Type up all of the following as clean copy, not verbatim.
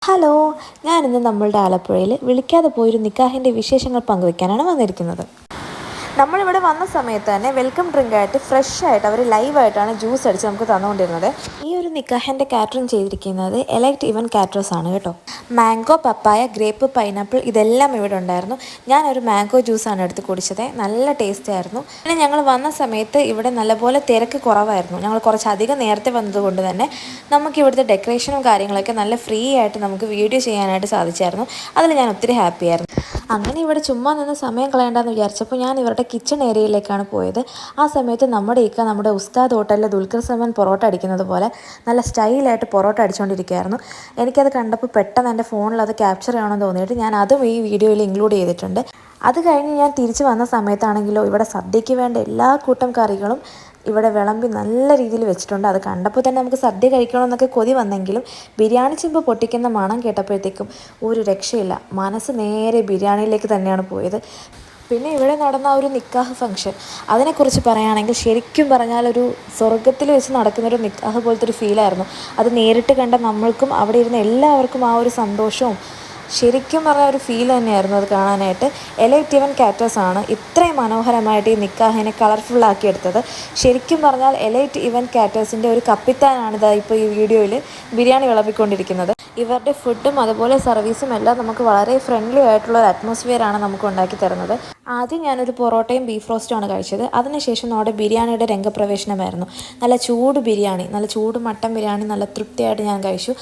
Hello, ഞാനിന്ന് നമ്മളുടെ ആലപ്പുഴയിൽ വിളിക്കാതെ പോയൊരു നിക്കാഹിൻ്റെ വിശേഷങ്ങൾ പങ്കുവയ്ക്കാനാണ് വന്നിരിക്കുന്നത്. നമ്മളിവിടെ വന്ന സമയത്ത് തന്നെ വെൽക്കം ഡ്രിങ്ക് ആയിട്ട് ഫ്രഷ് ആയിട്ട് അവർ ലൈവായിട്ടാണ് ജ്യൂസ് അടിച്ച് നമുക്ക് തന്നുകൊണ്ടിരുന്നത്. ഈ ഒരു നിക്കാഹിൻ്റെ കാറ്ററിംഗ് ചെയ്തിരിക്കുന്നത് എലൈറ്റ് ഇവൻറ്റ് കാറ്ററേഴ്സ് ആണ് കേട്ടോ. മാംഗോ, പപ്പായ, ഗ്രേപ്പ്, പൈനാപ്പിൾ ഇതെല്ലാം ഇവിടെ ഉണ്ടായിരുന്നു. ഞാനൊരു മാംഗോ ജ്യൂസാണ് എടുത്ത് കുടിച്ചത്. നല്ല ടേസ്റ്റ് ആയിരുന്നു. പിന്നെ ഞങ്ങൾ വന്ന സമയത്ത് ഇവിടെ നല്ലപോലെ തിരക്ക് കുറവായിരുന്നു. ഞങ്ങൾ കുറച്ചധികം നേരത്തെ വന്നതുകൊണ്ട് തന്നെ നമുക്ക് ഇവിടുത്തെ ഡെക്കറേഷനും കാര്യങ്ങളൊക്കെ നല്ല ഫ്രീ ആയിട്ട് നമുക്ക് വീഡിയോ ചെയ്യാനായിട്ട് സാധിച്ചായിരുന്നു. അതിൽ ഞാൻ ഒത്തിരി ഹാപ്പിയായിരുന്നു. അങ്ങനെ ഇവിടെ ചുമ്മാ നിന്ന് സമയം കളയണ്ടെന്ന് വിചാരിച്ചപ്പോൾ ഞാൻ ഇവരുടെ കിച്ചൺ ഏരിയയിലേക്കാണ് പോയത്. ആ സമയത്ത് നമ്മുടെ ഉസ്താദ് ഹോട്ടലിൽ ദുൽഖർ സൽമാൻ പൊറോട്ട അടിക്കുന്നത് പോലെ നല്ല സ്റ്റൈലായിട്ട് പൊറോട്ട അടിച്ചുകൊണ്ടിരിക്കുകയായിരുന്നു. എനിക്കത് കണ്ടപ്പോൾ പെട്ടെന്ന് എൻ്റെ ഫോണിൽ അത് ക്യാപ്ചർ ചെയ്യണമെന്ന് തോന്നിയിട്ട് ഞാൻ അതും ഈ വീഡിയോയിൽ ഇൻക്ലൂഡ് ചെയ്തിട്ടുണ്ട്. അത് കഴിഞ്ഞ് ഞാൻ തിരിച്ച് വന്ന സമയത്താണെങ്കിലോ ഇവിടെ സദ്യയ്ക്ക് വേണ്ട എല്ലാ കൂട്ടം കറികളും ഇവിടെ വിളമ്പി നല്ല രീതിയിൽ വെച്ചിട്ടുണ്ട്. അത് കണ്ടപ്പോൾ തന്നെ നമുക്ക് സദ്യ കഴിക്കണമെന്നൊക്കെ കൊതി വന്നെങ്കിലും ബിരിയാണി ചെമ്പ് പൊട്ടിക്കുന്ന മണം കേട്ടപ്പോഴത്തേക്കും ഒരു രക്ഷയില്ല. മനസ്സ് നേരെ ബിരിയാണിയിലേക്ക് തന്നെയാണ് പോയത്. പിന്നെ ഇവിടെ നടന്ന ഒരു നിക്കാഹ് ഫംഗ്ഷൻ, അതിനെക്കുറിച്ച് പറയുകയാണെങ്കിൽ ശരിക്കും പറഞ്ഞാൽ ഒരു സ്വർഗത്തിൽ വെച്ച് നടക്കുന്നൊരു നിക്കാഹ് പോലത്തെ ഒരു ഫീലായിരുന്നു. അത് നേരിട്ട് കണ്ട നമ്മൾക്കും അവിടെ ഇരുന്ന എല്ലാവർക്കും ആ ഒരു സന്തോഷവും ശരിക്കും പറഞ്ഞ ഒരു ഫീൽ തന്നെയായിരുന്നു അത് കാണാനായിട്ട്. എലൈറ്റ് ഇവൻറ്റ് കാറ്റേഴ്സ് ആണ് ഇത്രയും മനോഹരമായിട്ട് ഈ നിക്കാഹിനെ കളർഫുള്ളാക്കി എടുത്തത്. ശരിക്കും പറഞ്ഞാൽ എലൈറ്റ് ഇവൻറ്റ് കാറ്റേഴ്സിൻ്റെ ഒരു കപ്പിത്താനാണിത് ഇപ്പോൾ ഈ വീഡിയോയിൽ ബിരിയാണി വിളമ്പിക്കൊണ്ടിരിക്കുന്നത്. ഇവരുടെ ഫുഡും അതുപോലെ സർവീസും എല്ലാം നമുക്ക് വളരെ ഫ്രണ്ട്ലി ആയിട്ടുള്ള ഒരു അറ്റ്മോസ്ഫിയറാണ് നമുക്ക് ഉണ്ടാക്കി തരുന്നത്. ആദ്യം ഞാനൊരു പൊറോട്ടയും ബീഫ് റോസ്റ്റുമാണ് കഴിച്ചത്. അതിനുശേഷം നമ്മുടെ ബിരിയാണിയുടെ രംഗപ്രവേശനമായിരുന്നു. നല്ല ചൂട് ബിരിയാണി, നല്ല ചൂട് മട്ടൻ ബിരിയാണി നല്ല തൃപ്തിയായിട്ട് ഞാൻ കഴിച്ചു.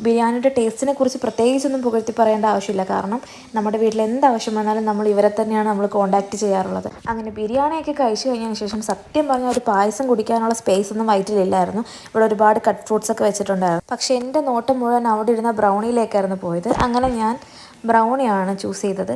ബിരിയാണിയുടെ ടേസ്റ്റിനെ കുറിച്ച് പ്രത്യേകിച്ചൊന്നും പുകഴ്ത്തി പറയേണ്ട ആവശ്യമില്ല. കാരണം നമ്മുടെ വീട്ടിൽ എന്താവശ്യം വന്നാലും നമ്മൾ ഇവരെ തന്നെയാണ് നമ്മൾ കോൺടാക്റ്റ് ചെയ്യാറുള്ളത്. അങ്ങനെ ബിരിയാണിയൊക്കെ കഴിച്ചു കഴിഞ്ഞതിന് ശേഷം സത്യം പറഞ്ഞാൽ ഒരു പായസം കുടിക്കാനുള്ള സ്പേസ് ഒന്നും വയറ്റിലില്ലായിരുന്നു. ഇവിടെ ഒരുപാട് കട്ട് ഫ്രൂട്ട്സ് ഒക്കെ വെച്ചിട്ടുണ്ടായിരുന്നു. പക്ഷേ എൻ്റെ നോട്ടം മുഴുവൻ അവിടെ ഇരുന്ന ബ്രൗണിയിലേക്കായിരുന്നു പോയത്. അങ്ങനെ ഞാൻ ബ്രൗണിയാണ് ചൂസ് ചെയ്തത്.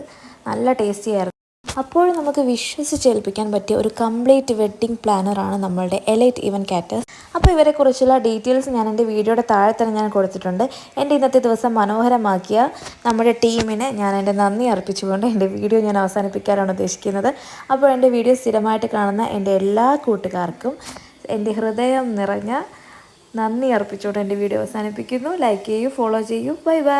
നല്ല ടേസ്റ്റി ആയിരുന്നു. അപ്പോഴും നമുക്ക് വിശ്വസിച്ചേൽപ്പിക്കാൻ പറ്റിയ ഒരു കംപ്ലീറ്റ് വെഡ്ഡിംഗ് പ്ലാനറാണ് നമ്മളുടെ എലൈറ്റ് ഇവൻറ്റ് കാറ്റേഴ്സ്. അപ്പോൾ ഇവരെക്കുറിച്ചുള്ള ഡീറ്റെയിൽസ് ഞാൻ എൻ്റെ വീഡിയോയുടെ താഴെ തന്നെ ഞാൻ കൊടുത്തിട്ടുണ്ട്. എൻ്റെ ഇന്നത്തെ ദിവസം മനോഹരമാക്കിയ നമ്മുടെ ടീമിന് ഞാൻ എൻ്റെ നന്ദി അർപ്പിച്ചുകൊണ്ട് എൻ്റെ വീഡിയോ ഞാൻ അവസാനിപ്പിക്കാനാണ് ഉദ്ദേശിക്കുന്നത്. അപ്പോൾ എൻ്റെ വീഡിയോ സ്ഥിരമായിട്ട് കാണുന്ന എൻ്റെ എല്ലാ കൂട്ടുകാർക്കും എൻ്റെ ഹൃദയം നിറഞ്ഞ നന്ദി അർപ്പിച്ചുകൊണ്ട് എൻ്റെ വീഡിയോ അവസാനിപ്പിക്കുന്നു. ലൈക്ക് ചെയ്യൂ, ഫോളോ ചെയ്യൂ. Bye bye.